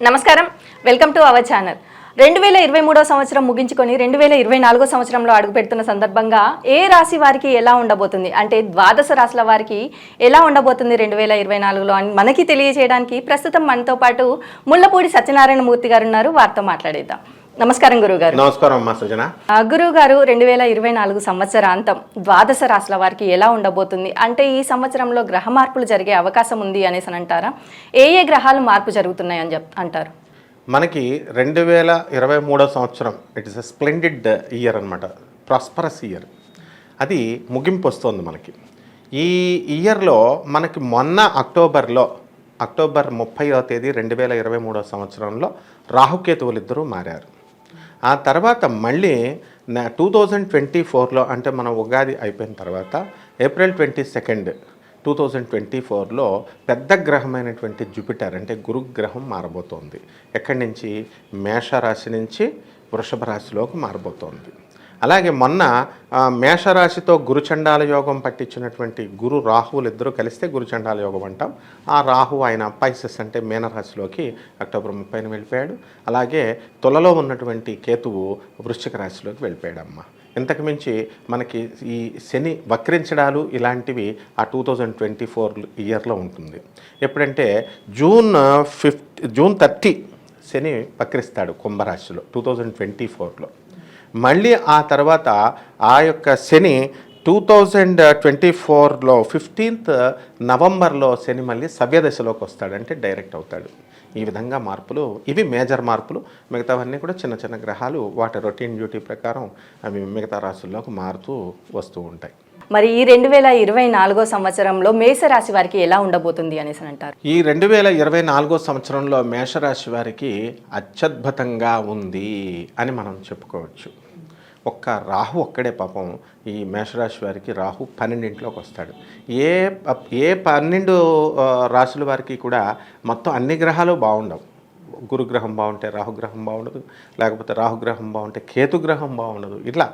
నమస్కారం, welcome to our channel. 2023 సంవత్సరం ముగించుకొని 2024 సంవత్సరంలో అడుగుపెడుతున్న సందర్భంగా ఏ రాశి వారికి ఎలా ఉండబోతుంది, అంటే ద్వాదశ రాశుల వారికి ఎలా ఉండబోతుంది 2024లో అని మనకి తెలియజేయడానికి ప్రస్తుతం మనతో పాటు ముళ్ళపూడి సత్యనారాయణ మూర్తి గారు ఉన్నారు. వారితో మాట్లాడేద్దాం. నమస్కారం గురుగారు. నమస్కారం అమ్మా సృజన. గురుగారు, 2024 సంవత్సరాంతం ద్వాదశ రాశుల వారికి ఎలా ఉండబోతుంది, అంటే ఈ సంవత్సరంలో గ్రహ మార్పులు జరిగే అవకాశం ఉంది అనేసి అంటారా? ఏ గ్రహాలు మార్పు జరుగుతున్నాయి అని అంటారు? మనకి 2023 సంవత్సరం it is a splendid year అనమాట, ప్రాస్పరస్ ఇయర్. అది ముగింపు వస్తుంది మనకి. ఈ ఇయర్లో మనకి మొన్న అక్టోబర్ 30వ తేదీ 2023 సంవత్సరంలో రాహుకేతువులు ఇద్దరూ మారారు. ఆ తర్వాత మళ్ళీ 2024లో అంటే మన ఉగాది అయిపోయిన తర్వాత ఏప్రిల్ 22, 2024లో పెద్ద గ్రహమైనటువంటి జూపిటర్ అంటే గురుగ్రహం మారబోతోంది. ఎక్కడి నుంచి? మేషరాశి నుంచి వృషభ రాశిలోకి మారబోతోంది. అలాగే మొన్న మేషరాశితో గురుచండాల యోగం పట్టించినటువంటి గురు రాహువులు ఇద్దరూ కలిస్తే గురుచండాల యోగం అంటాం. ఆ రాహు ఆయన పైసెస్ అంటే మీనరాశిలోకి అక్టోబర్ 30న వెళ్ళిపోయాడు. అలాగే తులలో ఉన్నటువంటి కేతువు వృశ్చిక రాశిలోకి వెళ్ళిపోయాడమ్మ. ఇంతకు మించి మనకి ఈ శని వక్రించడాలు ఇలాంటివి ఆ 2024 ఇయర్లో ఉంటుంది. ఎప్పుడంటే జూన్ 30 శని వక్రిస్తాడు కుంభరాశిలో 2024లో. మళ్ళీ ఆ తర్వాత ఆ యొక్క శని 2024లో 15th నవంబర్లో శని మళ్ళీ సవ్యదశలోకి వస్తాడు, అంటే డైరెక్ట్ అవుతాడు. ఈ విధంగా మార్పులు, ఇవి మేజర్ మార్పులు. మిగతావన్నీ కూడా చిన్న చిన్న గ్రహాలు వాటి రొటీన్ డ్యూటీ ప్రకారం అవి మిగతా రాశుల్లోకి మారుతూ వస్తూ ఉంటాయి. మరి ఈ 2024 సంవత్సరంలో మేషరాశి వారికి ఎలా ఉండబోతుంది అనేసి అంటారు? ఈ 2024 సంవత్సరంలో మేషరాశి వారికి అత్యద్భుతంగా ఉంది అని మనం చెప్పుకోవచ్చు. ఒక్క రాహు ఒక్కడే పాపం ఈ మేషరాశి వారికి రాహు 12ంట్లోకి వస్తాడు. ఏ 12 రాశుల వారికి కూడా మొత్తం అన్ని గ్రహాలు బాగుండవు. గురుగ్రహం బాగుంటే రాహుగ్రహం బాగుండదు, లేకపోతే రాహుగ్రహం బాగుంటే కేతుగ్రహం బాగుండదు. ఇట్లా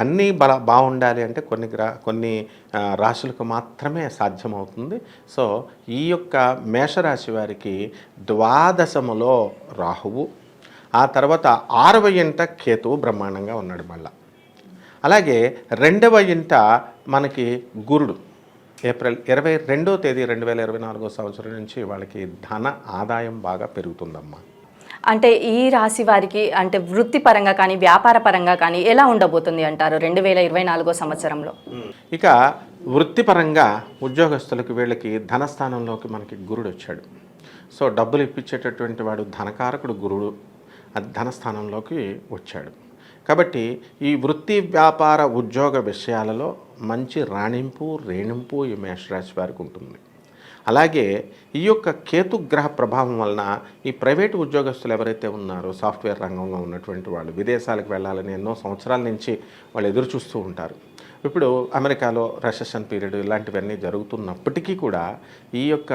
అన్నీ బాగుండాలి అంటే కొన్ని రాశులకు మాత్రమే సాధ్యమవుతుంది. సో ఈ యొక్క మేషరాశి వారికి ద్వాదశములో రాహువు, ఆ తర్వాత 6వ ఇంట కేతువు బ్రహ్మాండంగా ఉన్నాడు మళ్ళా. అలాగే 2వ ఇంట మనకి గురుడు ఏప్రిల్ 22వ తేదీ 2024 సంవత్సరం నుంచి వాళ్ళకి ధన ఆదాయం బాగా పెరుగుతుందమ్మా. అంటే ఈ రాశి వారికి అంటే వృత్తిపరంగా కానీ వ్యాపార పరంగా కానీ ఎలా ఉండబోతుంది అంటారు 2024 సంవత్సరంలో? ఇక వృత్తిపరంగా ఉద్యోగస్తులకు వీళ్ళకి ధనస్థానంలోకి మనకి గురుడు వచ్చాడు. సో డబ్బులు ఇప్పించేటటువంటి వాడు ధనకారకుడు గురుడు, అది ధనస్థానంలోకి వచ్చాడు. కాబట్టి ఈ వృత్తి వ్యాపార ఉద్యోగ విషయాలలో మంచి రేణింపు ఈ మేషరాశి వారికి ఉంటుంది. అలాగే ఈ యొక్క కేతుగ్రహ ప్రభావం వలన ఈ ప్రైవేటు ఉద్యోగస్తులు ఎవరైతే ఉన్నారో సాఫ్ట్వేర్ రంగంలో ఉన్నటువంటి వాళ్ళు విదేశాలకు వెళ్ళాలని ఎన్నో సంవత్సరాల నుంచి వాళ్ళు ఎదురు చూస్తూ ఉంటారు. ఇప్పుడు అమెరికాలో రెసెషన్ పీరియడ్ ఇలాంటివన్నీ జరుగుతున్నప్పటికీ కూడా ఈ యొక్క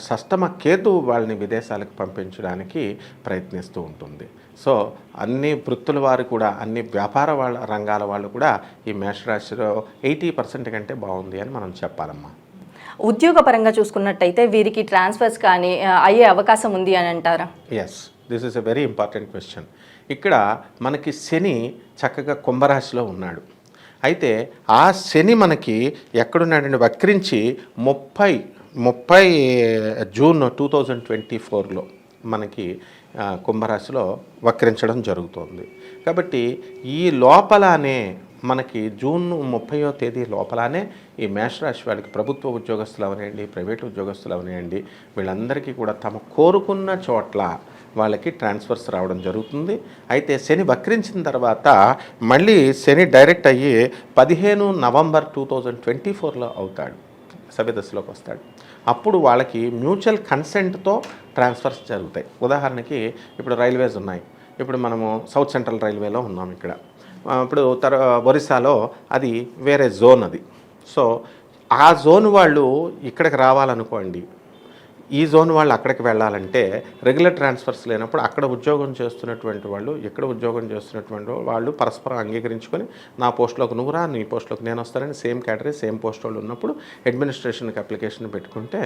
షష్టమ కేతువు వాళ్ళని విదేశాలకు పంపించడానికి ప్రయత్నిస్తూ ఉంటుంది. సో అన్ని వృత్తుల వారు కూడా, అన్ని వ్యాపార రంగాల వాళ్ళు కూడా ఈ మేషరాశిలో 80% కంటే బాగుంది అని మనం చెప్పాలమ్మా. ఉద్యోగపరంగా చూసుకున్నట్టయితే వీరికి ట్రాన్స్ఫర్స్ కానీ అయ్యే అవకాశం ఉంది అని అంటారా? Yes, this is a very important question. ఇక్కడ మనకి శని చక్కగా కుంభరాశిలో ఉన్నాడు. అయితే ఆ శని మనకి ఎక్కడున్నాడండి? వక్రించి 30 జూన్ 2024లో మనకి కుంభరాశిలో వక్రించడం జరుగుతుంది. కాబట్టి ఈ లోపలనే మనకి జూన్ 30వ తేదీ లోపలనే ఈ మేషరాశి వాళ్ళకి ప్రభుత్వ ఉద్యోగస్తులు అవనివ్వండి, ప్రైవేట్ ఉద్యోగస్తులు అవనివ్వండి, వీళ్ళందరికీ కూడా తమ కోరుకున్న చోట్ల వాళ్ళకి ట్రాన్స్ఫర్స్ రావడం జరుగుతుంది. అయితే శని వక్రించిన తర్వాత మళ్ళీ శని డైరెక్ట్ అయ్యి 15 నవంబర్ 2024లో అవుతాడు, సవ్యదశలోకి వస్తాడు. అప్పుడు వాళ్ళకి మ్యూచువల్ కన్సెంట్తో ట్రాన్స్ఫర్స్ జరుగుతాయి. ఉదాహరణకి ఇప్పుడు రైల్వేస్ ఉన్నాయి. ఇప్పుడు మనము సౌత్ సెంట్రల్ రైల్వేలో ఉన్నాం ఇక్కడ. ఇప్పుడు ఒరిస్సాలో అది వేరే జోన్ అది. సో ఆ జోన్ వాళ్ళు ఇక్కడికి రావాలనుకోండి, ఈ జోన్ వాళ్ళు అక్కడికి వెళ్ళాలంటే రెగ్యులర్ ట్రాన్స్ఫర్స్ లేనప్పుడు అక్కడ ఉద్యోగం చేస్తున్నటువంటి వాళ్ళు ఇక్కడ ఉద్యోగం చేస్తున్నటువంటి వాళ్ళు పరస్పరం అంగీకరించుకొని నా పోస్టులోకి నువ్వు రా, నీ పోస్టులోకి నేను వస్తానని సేమ్ కేటగిరీ సేమ్ పోస్ట్ వాళ్ళు ఉన్నప్పుడు అడ్మినిస్ట్రేషన్కి అప్లికేషన్ పెట్టుకుంటే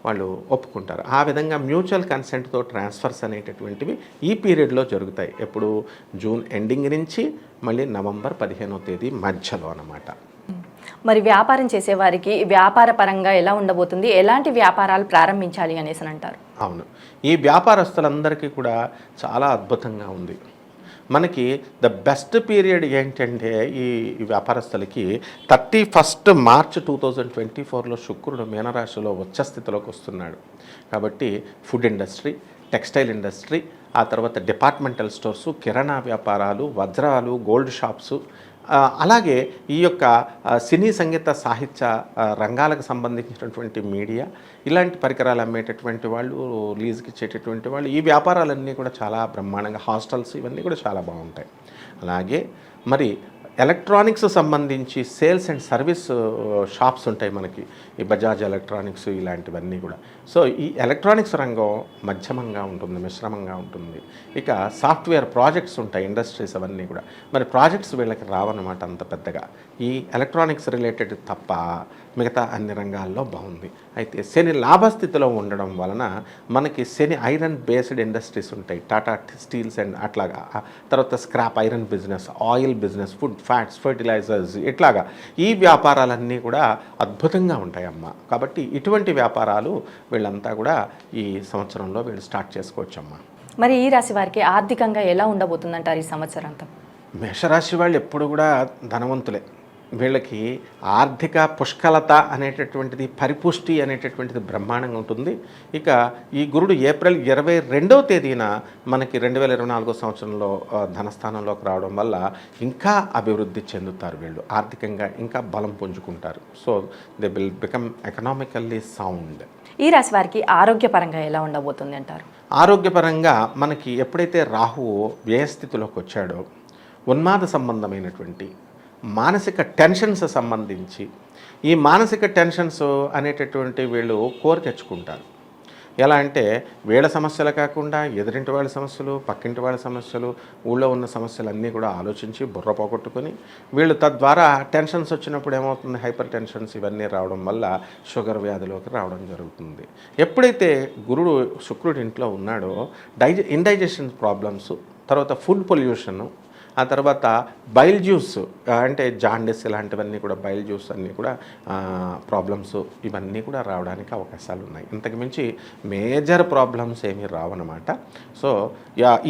వాళ్ళు ఒప్పుకుంటారు. ఆ విధంగా మ్యూచువల్ కన్సెంట్తో ట్రాన్స్ఫర్స్ అనేటటువంటివి ఈ పీరియడ్లో జరుగుతాయి. ఎప్పుడు జూన్ ఎండింగ్ నుంచి మళ్ళీ నవంబర్ 15వ తేదీ మధ్యలో అన్నమాట. మరి వ్యాపారం చేసేవారికి వ్యాపార పరంగా ఎలా ఉండబోతుంది, ఎలాంటి వ్యాపారాలు ప్రారంభించాలి అనేసి అంటారు? అవును, ఈ వ్యాపారస్తులందరికీ కూడా చాలా అద్భుతంగా ఉంది. మనకి ద బెస్ట్ పీరియడ్ ఏంటంటే ఈ వ్యాపారస్తులకి 31 మార్చ్ 2024లో శుక్రుడు మీనరాశిలో ఉచ్చస్థితిలోకి వస్తున్నాడు. కాబట్టి ఫుడ్ ఇండస్ట్రీ, టెక్స్టైల్ ఇండస్ట్రీ, ఆ తర్వాత డిపార్ట్మెంటల్ స్టోర్సు, కిరాణా వ్యాపారాలు, వజ్రాలు, గోల్డ్ షాప్సు, అలాగే ఈ యొక్క సినీ సంగీత సాహిత్య రంగాలకు సంబంధించినటువంటి మీడియా, ఇలాంటి పరికరాలు అమ్మేటటువంటి వాళ్ళు, లీజుకి ఇచ్చేటటువంటి వాళ్ళు, ఈ వ్యాపారాలన్నీ కూడా చాలా బ్రహ్మాండంగా, హాస్టల్స్ ఇవన్నీ కూడా చాలా బాగుంటాయి. అలాగే మరి ఎలక్ట్రానిక్స్ సంబంధించి సేల్స్ అండ్ సర్వీస్ షాప్స్ ఉంటాయి మనకి, ఈ బజాజ్ ఎలక్ట్రానిక్స్ ఇలాంటివన్నీ కూడా. సో ఈ ఎలక్ట్రానిక్స్ రంగం మధ్యమంగా ఉంటుంది, మిశ్రమంగా ఉంటుంది. ఇక సాఫ్ట్వేర్ ప్రాజెక్ట్స్ ఉంటాయి, ఇండస్ట్రీస్ అవన్నీ కూడా. మరి ప్రాజెక్ట్స్ వీళ్ళకి రావన్నమాట అంత పెద్దగా. ఈ ఎలక్ట్రానిక్స్ రిలేటెడ్ తప్ప మిగతా అన్ని రంగాల్లో బాగుంది. అయితే శని లాభస్థితిలో ఉండడం వలన మనకి శని ఐరన్ బేస్డ్ ఇండస్ట్రీస్ ఉంటాయి, టాటా స్టీల్స్ అండ్ అట్లాగా, తర్వాత scrap iron business, oil business, food fats, fertilisers, ఇట్లాగా ఈ వ్యాపారాలన్నీ కూడా అద్భుతంగా ఉంటాయమ్మా. కాబట్టి ఇటువంటి వ్యాపారాలు వీళ్ళంతా కూడా ఈ సంవత్సరంలో వీళ్ళు స్టార్ట్ చేసుకోవచ్చమ్మా. మరి ఈ రాశి వారికి ఆర్థికంగా ఎలా ఉండబోతుందంటారు ఈ సంవత్సరంతో? మేషరాశి వాళ్ళు ఎప్పుడు కూడా ధనవంతులే. వీళ్ళకి ఆర్థిక పుష్కలత అనేటటువంటిది, పరిపుష్టి అనేటటువంటిది బ్రహ్మాండంగా ఉంటుంది. ఇక ఈ గురుడు ఏప్రిల్ 22వ తేదీన మనకి 2024 సంవత్సరంలో ధనస్థానంలోకి రావడం వల్ల ఇంకా అభివృద్ధి చెందుతారు. వీళ్ళు ఆర్థికంగా ఇంకా బలం పుంజుకుంటారు. So they will become economically sound. ఈ రాశి వారికి ఆరోగ్యపరంగా ఎలా ఉండబోతుంది అంటారు? ఆరోగ్యపరంగా మనకి ఎప్పుడైతే రాహువు వ్యయస్థితిలోకి వచ్చాడో, ఉన్మాద సంబంధమైనటువంటి మానసిక టెన్షన్స్ సంబంధించి, ఈ మానసిక టెన్షన్స్ అనేటటువంటి వీళ్ళు కోరి తెచ్చుకుంటారు. ఎలా అంటే వీళ్ళ సమస్యలు కాకుండా ఎదురింటి వాళ్ళ సమస్యలు, పక్కింటి వాళ్ళ సమస్యలు, ఊళ్ళో ఉన్న సమస్యలన్నీ కూడా ఆలోచించి బుర్ర పోగొట్టుకొని వీళ్ళు తద్వారా టెన్షన్స్ వచ్చినప్పుడు ఏమవుతుంది, హైపర్ టెన్షన్స్ ఇవన్నీ రావడం వల్ల షుగర్ వ్యాధిలోకి రావడం జరుగుతుంది. ఎప్పుడైతే గురుడు శుక్రుడి ఇంట్లో ఉన్నాడో ఇండైజెషన్ ప్రాబ్లమ్స్, తర్వాత ఫుడ్ పొల్యూషను, ఆ తర్వాత బైల్ జ్యూస్ అంటే జాండిస్ ఇలాంటివన్నీ కూడా, బైల్ జ్యూస్ అన్నీ కూడా ప్రాబ్లమ్స్ ఇవన్నీ కూడా రావడానికి అవకాశాలు ఉన్నాయి. ఇంతకు మించి మేజర్ ప్రాబ్లమ్స్ ఏమీ రావన్నమాట. సో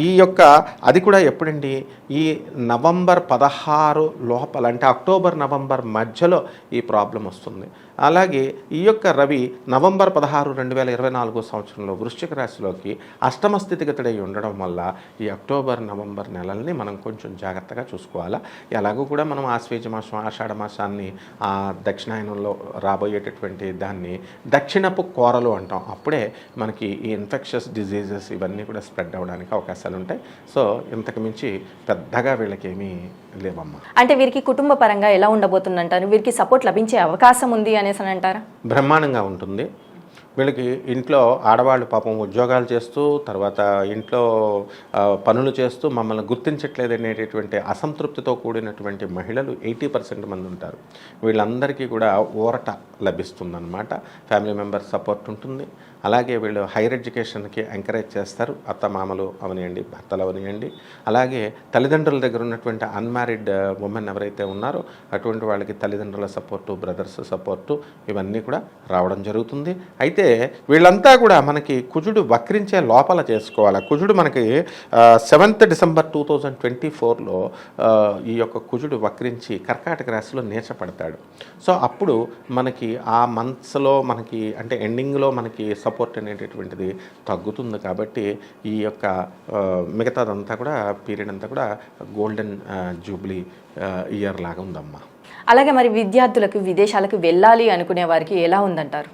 ఈ యొక్క అది కూడా ఎప్పుడండి, ఈ నవంబర్ 16 లోపల, అంటే అక్టోబర్ నవంబర్ మధ్యలో ఈ ప్రాబ్లం వస్తుంది. అలాగే ఈ యొక్క రవి నవంబర్ 16, 2024 సంవత్సరంలో వృశ్చిక రాశిలోకి అష్టమ స్థితిగతుడై ఉండడం వల్ల ఈ అక్టోబర్ నవంబర్ నెలల్ని మనం కొంచెం జాగ్రత్తగా చూసుకోవాలా. ఎలాగో కూడా మనం ఆశ్వేజ మాసం, ఆషాఢ మాసాన్ని, దక్షిణాయనంలో రాబోయేటటువంటి దాన్ని దక్షిణపు కోరలు అంటాం. అప్పుడే మనకి ఈ ఇన్ఫెక్షస్ డిజీజెస్ ఇవన్నీ కూడా స్ప్రెడ్ అవ్వడానికి అవకాశాలు ఉంటాయి. సో ఇంతకు మించి పెద్దగా వీళ్ళకి ఏమీ లేవమ్మా. అంటే వీరికి కుటుంబ పరంగా ఎలా ఉండబోతుందంటారు? వీరికి సపోర్ట్ లభించే అవకాశం ఉంది అనేసి అంటారా? బ్రహ్మాండంగా ఉంటుంది. వీళ్ళకి ఇంట్లో ఆడవాళ్ళు పాపం ఉద్యోగాలు చేస్తూ, తర్వాత ఇంట్లో పనులు చేస్తూ మమ్మల్ని గుర్తించట్లేదు అనేటటువంటి అసంతృప్తితో కూడినటువంటి మహిళలు 80% మంది ఉంటారు. వీళ్ళందరికీ కూడా ఊరట లభిస్తుందన్నమాట. ఫ్యామిలీ మెంబర్స్ సపోర్ట్ ఉంటుంది. అలాగే వీళ్ళు హైయర్ ఎడ్యుకేషన్కి ఎంకరేజ్ చేస్తారు, అత్తమామలు అవనియండి, భర్తలు అవనియండి. అలాగే తల్లిదండ్రుల దగ్గర ఉన్నటువంటి అన్మ్యారీడ్ ఉమెన్ ఎవరైతే ఉన్నారో అటువంటి వాళ్ళకి తల్లిదండ్రుల సపోర్టు, బ్రదర్స్ సపోర్టు ఇవన్నీ కూడా రావడం జరుగుతుంది. అయితే వీళ్ళంతా కూడా మనకి కుజుడు వక్రించే లోపల చేసుకోవాలి. కుజుడు మనకి 7th డిసెంబర్ 2024లో ఈ యొక్క కుజుడు వక్రించి కర్కాటక రాశిలో నీచపడతాడు. సో అప్పుడు మనకి ఆ మంత్స్లో మనకి, అంటే ఎండింగ్లో మనకి సపోర్ట్ అనేటటువంటిది తగ్గుతుంది. కాబట్టి ఈ యొక్క మిగతాదంతా కూడా పీరియడ్ అంతా కూడా గోల్డెన్ జూబ్లీ ఇయర్ లాగా ఉందమ్మా. అలాగే మరి విద్యార్థులకు విదేశాలకు వెళ్ళాలి అనుకునే వారికి ఎలా ఉందంటారు?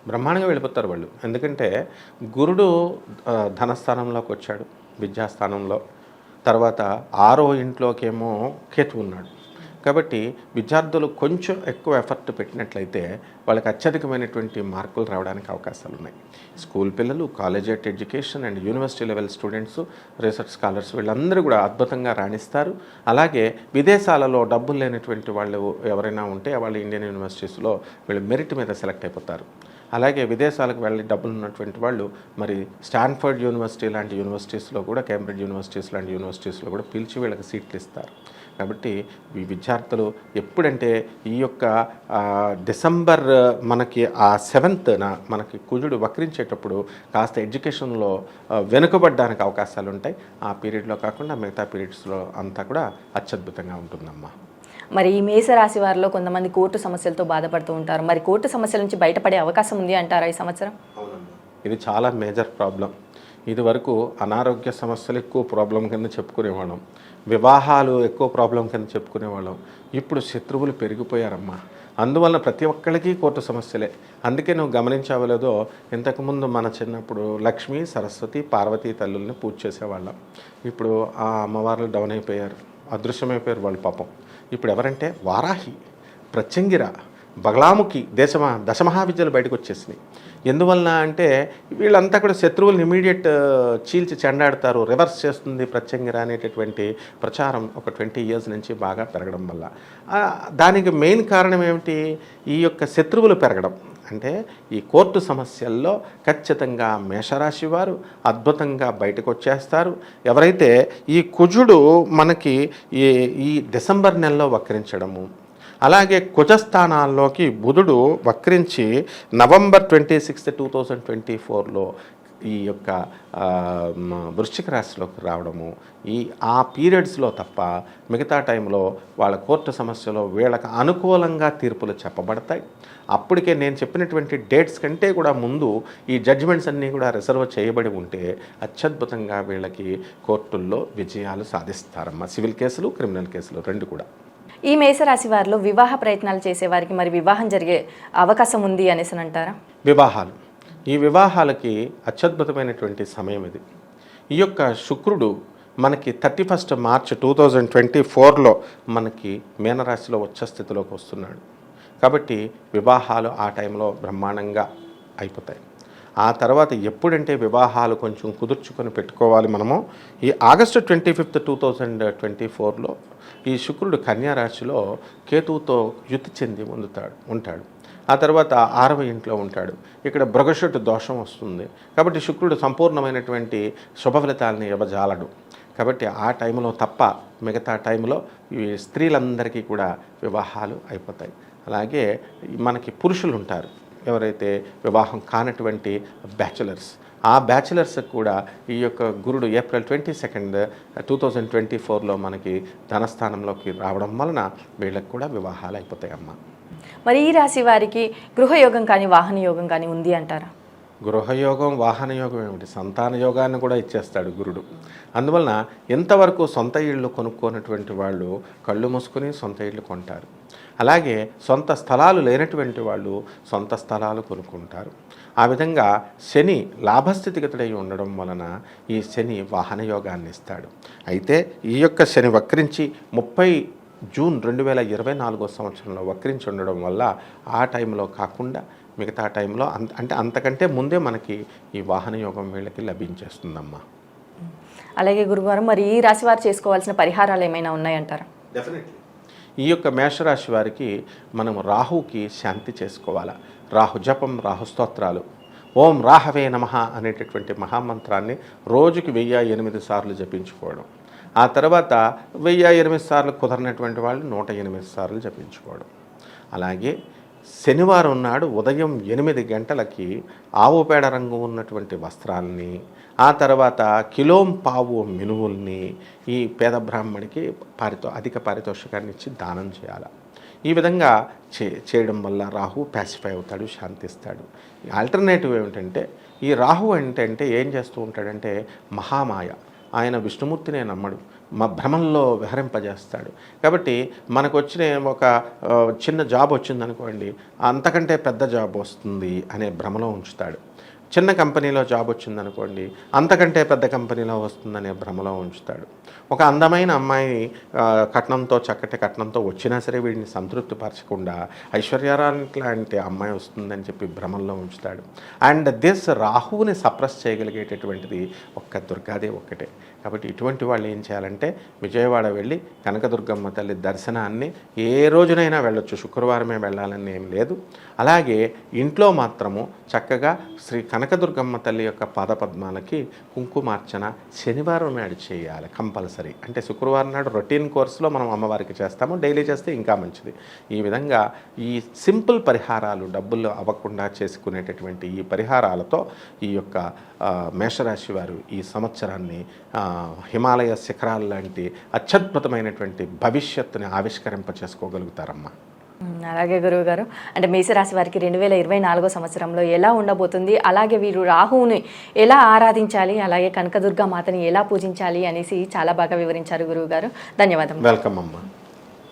బ్రహ్మాండంగా వెళ్ళిపోతారు వాళ్ళు. ఎందుకంటే గురుడు ధనస్థానంలోకి వచ్చాడు, విద్యాస్థానంలో. తర్వాత 6వ ఇంట్లోకేమో కేతు ఉన్నాడు. కాబట్టి విద్యార్థులు కొంచెం ఎక్కువ ఎఫర్ట్ పెట్టినట్లయితే వాళ్ళకి అత్యధికమైనటువంటి మార్కులు రావడానికి అవకాశాలు ఉన్నాయి. స్కూల్ పిల్లలు, collegiate education and university level students, research scholars వీళ్ళందరూ కూడా అద్భుతంగా రాణిస్తారు. అలాగే విదేశాలలో డబ్బులు లేనటువంటి వాళ్ళు ఎవరైనా ఉంటే వాళ్ళు ఇండియన్ యూనివర్సిటీస్లో వీళ్ళు మెరిట్ మీద సెలెక్ట్ అయిపోతారు. అలాగే విదేశాలకు వెళ్ళి డబ్బులు ఉన్నటువంటి వాళ్ళు మరి స్టాన్ఫర్డ్ యూనివర్సిటీ లాంటి యూనివర్సిటీస్లో కూడా, కేంబ్రిడ్జ్ యూనివర్సిటీస్ లాంటి యూనివర్సిటీస్లో కూడా పిలిచి వీళ్ళకి సీట్లు ఇస్తారు. కాబట్టి ఈ విద్యార్థులు ఎప్పుడంటే ఈ యొక్క డిసెంబర్ మనకి ఆ 7th మనకి కుజుడు వక్రించేటప్పుడు కాస్త ఎడ్యుకేషన్లో వెనుకబడడానికి అవకాశాలు ఉంటాయి. ఆ పీరియడ్లో కాకుండా మిగతా పీరియడ్స్లో అంతా కూడా అత్యద్భుతంగా ఉంటుందమ్మా. మరి ఈ మేషరాశి వారిలో కొంతమంది కోర్టు సమస్యలతో బాధపడుతూ ఉంటారు. మరి కోర్టు సమస్యల నుంచి బయటపడే అవకాశం ఉంది అంటారా ఈ సంవత్సరం? ఇది చాలా మేజర్ ప్రాబ్లం. ఇది వరకు అనారోగ్య సమస్యలు ఎక్కువ ప్రాబ్లం కింద చెప్పుకునేవాళ్ళం, వివాహాలు ఎక్కువ ప్రాబ్లం కింద చెప్పుకునేవాళ్ళం. ఇప్పుడు శత్రువులు పెరిగిపోయారమ్మా. అందువలన ప్రతి ఒక్కరికి కోర్టు సమస్యలే. అందుకే నువ్వు గమనించవలేదో, ఇంతకుముందు మన చిన్నప్పుడు లక్ష్మి, సరస్వతి, పార్వతీ తల్లుల్ని పూజ చేసేవాళ్ళం. ఇప్పుడు ఆ అమ్మవార్లు డౌన్ అయిపోయారు, అదృశ్యమైపోయారు వాళ్ళు పాపం. ఇప్పుడు ఎవరంటే వారాహి, ప్రత్యంగిర, బగలాముఖి, దశమహావిద్యలు బయటకు వచ్చేసినాయి. ఎందువలన అంటే వీళ్ళంతా కూడా శత్రువులను ఇమీడియట్ చీల్చి చెండాడతారు, రివర్స్ చేస్తుంది ప్రత్యంగిర అనేటటువంటి ప్రచారం ఒక 20 years నుంచి బాగా పెరగడం వల్ల. దానికి మెయిన్ కారణం ఏమిటి? ఈ యొక్క శత్రువులు పెరగడం. అంటే ఈ కోర్టు సమస్యల్లో ఖచ్చితంగా మేషరాశి వారు అద్భుతంగా బయటకు వచ్చేస్తారు. ఎవరైతే ఈ కుజుడు మనకి ఈ డిసెంబర్ నెలలో వక్రించడము, అలాగే కుజస్థానాల్లోకి బుధుడు వక్రించి నవంబర్ 26, 2024లో ఈ యొక్క వృశ్చిక రాశిలోకి రావడము, ఆ పీరియడ్స్లో తప్ప మిగతా టైంలో వాళ్ళ కోర్టు సమస్యలో వీళ్ళకి అనుకూలంగా తీర్పులు చెప్పబడతాయి. అప్పటికే నేను చెప్పినటువంటి డేట్స్ కంటే కూడా ముందు ఈ జడ్జిమెంట్స్ అన్నీ కూడా రిజర్వ్ చేయబడి ఉంటే అత్యద్భుతంగా వీళ్ళకి కోర్టుల్లో విజయాలు సాధిస్తారమ్మా. సివిల్ కేసులు, క్రిమినల్ కేసులు రెండు కూడా. ఈ మేషరాశి వారిలో వివాహ ప్రయత్నాలు చేసేవారికి మరి వివాహం జరిగే అవకాశం ఉంది అనేసి అంటారా? ఈ వివాహాలకి అత్యద్భుతమైనటువంటి సమయం ఇది. ఈ యొక్క శుక్రుడు మనకి 31st March 2024లో మనకి మీనరాశిలో ఉచ్చ స్థితిలోకి వస్తున్నాడు. కాబట్టి వివాహాలు ఆ టైంలో బ్రహ్మాండంగా అయిపోతాయి. ఆ తర్వాత ఎప్పుడంటే వివాహాలు కొంచెం కుదుర్చుకొని పెట్టుకోవాలి మనము, ఈ August 25, 2024లో ఈ శుక్రుడు కన్యా రాశిలో కేతువుతో యుతి చెంది ఉంటాడు. ఆ తర్వాత 6వ ఇంట్లో ఉంటాడు. ఇక్కడ భృగశుడు దోషం వస్తుంది. కాబట్టి శుక్రుడు సంపూర్ణమైనటువంటి శుభ ఫలితాలని ఇవ్వజాలడు. కాబట్టి ఆ టైంలో తప్ప మిగతా టైంలో ఈ స్త్రీలందరికీ కూడా వివాహాలు అయిపోతాయి. అలాగే మనకి పురుషులు ఉంటారు, ఎవరైతే వివాహం కానటువంటి బ్యాచులర్స్, ఆ బ్యాచులర్స్కి కూడా ఈ యొక్క గురుడు April 22, 2024లో మనకి ధనస్థానంలోకి రావడం వలన వీళ్ళకి కూడా వివాహాలు అయిపోతాయి అమ్మ. మరి ఈ రాశి వారికి గృహయోగం కానీ వాహన యోగం కానీ ఉంది అంటారా? గృహయోగం, వాహన యోగం ఏమిటి, సంతాన యోగాన్ని కూడా ఇచ్చేస్తాడు గురుడు. అందువలన ఎంతవరకు సొంత ఇళ్ళు కొనుక్కోనటువంటి వాళ్ళు కళ్ళు మూసుకొని సొంత ఇళ్ళు కొంటారు. అలాగే సొంత స్థలాలు లేనటువంటి వాళ్ళు సొంత స్థలాలు కొనుక్కుంటారు. ఆ విధంగా శని లాభస్థితిగతుడై ఉండడం వలన ఈ శని వాహన యోగాన్ని ఇస్తాడు. అయితే ఈ యొక్క శని వక్రించి 30 జూన్ 2024 సంవత్సరంలో వక్రించి ఉండడం వల్ల ఆ టైంలో కాకుండా మిగతా టైంలో అంటే అంతకంటే ముందే మనకి ఈ వాహన యోగం వీళ్ళకి లభించేస్తుందమ్మా. అలాగే గురుగారు, మరి ఈ రాశి వారు చేసుకోవాల్సిన పరిహారాలు ఏమైనా ఉన్నాయంటారా? డెఫినెట్లీ. ఈ యొక్క మేషరాశి వారికి మనం రాహుకి శాంతి చేసుకోవాలా. రాహు జపం, రాహు స్తోత్రాలు, ఓం రాహవే నమః అనేటటువంటి మహామంత్రాన్ని రోజుకి 1008 సార్లు జపించుకోవడం. ఆ తర్వాత 1008 సార్లు కుదరనటువంటి వాళ్ళు 108 సార్లు జపించుకోవడం. అలాగే శనివారం నాడు ఉదయం 8 గంటలకి ఆవు పేడ రంగు ఉన్నటువంటి వస్త్రాలని, ఆ తర్వాత కిలోంపావు మినువుల్ని ఈ పేద బ్రాహ్మణికి అధిక పారితోషికాన్ని ఇచ్చి దానం చేయాలి. ఈ విధంగా చేయడం వల్ల రాహు ప్యాసిఫై అవుతాడు, శాంతిస్తాడు. ఆల్టర్నేటివ్ ఏమిటంటే, ఈ రాహు అంటే ఏం చేస్తూ ఉంటాడంటే మహామాయ, ఆయన విష్ణుమూర్తినే నమ్మడు, మా భ్రమంలో విహరింపజేస్తాడు. కాబట్టి మనకు వచ్చిన ఒక చిన్న జాబ్ వచ్చిందనుకోండి, అంతకంటే పెద్ద జాబ్ వస్తుంది అనే భ్రమలో ఉంచుతాడు. చిన్న కంపెనీలో జాబ్ వచ్చిందనుకోండి, అంతకంటే పెద్ద కంపెనీలో వస్తుందనే భ్రమలో ఉంచుతాడు. ఒక అందమైన అమ్మాయి కట్నంతో, చక్కటి కట్నంతో వచ్చినా సరే వీడిని సంతృప్తి పరచకుండా ఐశ్వర్యరాయ్ లాంటి అమ్మాయి వస్తుందని చెప్పి భ్రమల్లో ఉంచుతాడు. అండ్ దిస్ రాహువుని సప్రెస్ చేయగలిగేటటువంటిది ఒక్క దుర్గాదేవి ఒక్కటే. కాబట్టి ఇటువంటి వాళ్ళు ఏం చేయాలంటే విజయవాడ వెళ్ళి కనకదుర్గమ్మ తల్లి దర్శనాన్ని ఏ రోజునైనా వెళ్ళొచ్చు, శుక్రవారమే వెళ్ళాలని ఏం లేదు. అలాగే ఇంట్లో మాత్రము చక్కగా శ్రీ కనకదుర్గమ్మ తల్లి యొక్క పాదపద్మాలకి కుంకుమార్చన శనివారం నాడు చేయాలి కంపల్సరీ. అంటే శుక్రవారం నాడు రొటీన్ కోర్సులో మనం అమ్మవారికి చేస్తాము, డైలీ చేస్తే ఇంకా మంచిది. ఈ విధంగా ఈ సింపుల్ పరిహారాలు, డబ్బులు అవ్వకుండా చేసుకునేటటువంటి ఈ పరిహారాలతో ఈ యొక్క మేషరాశి వారు ఈ సంవత్సరాన్ని హిమాలయ శిఖరాల లాంటి అత్యద్భుతమైనటువంటి భవిష్యత్తుని ఆవిష్కరింప చేసుకోగలుగుతారమ్మా. అలాగే గురువు గారు, అంటే మేషరాశి వారికి 2024 సంవత్సరంలో ఎలా ఉండబోతుంది, అలాగే వీరు రాహువుని ఎలా ఆరాధించాలి, అలాగే కనకదుర్గా మాతని ఎలా పూజించాలి అనేసి చాలా బాగా వివరించారు గురువు గారు. ధన్యవాదాలు. వెల్కమ్ అమ్మా.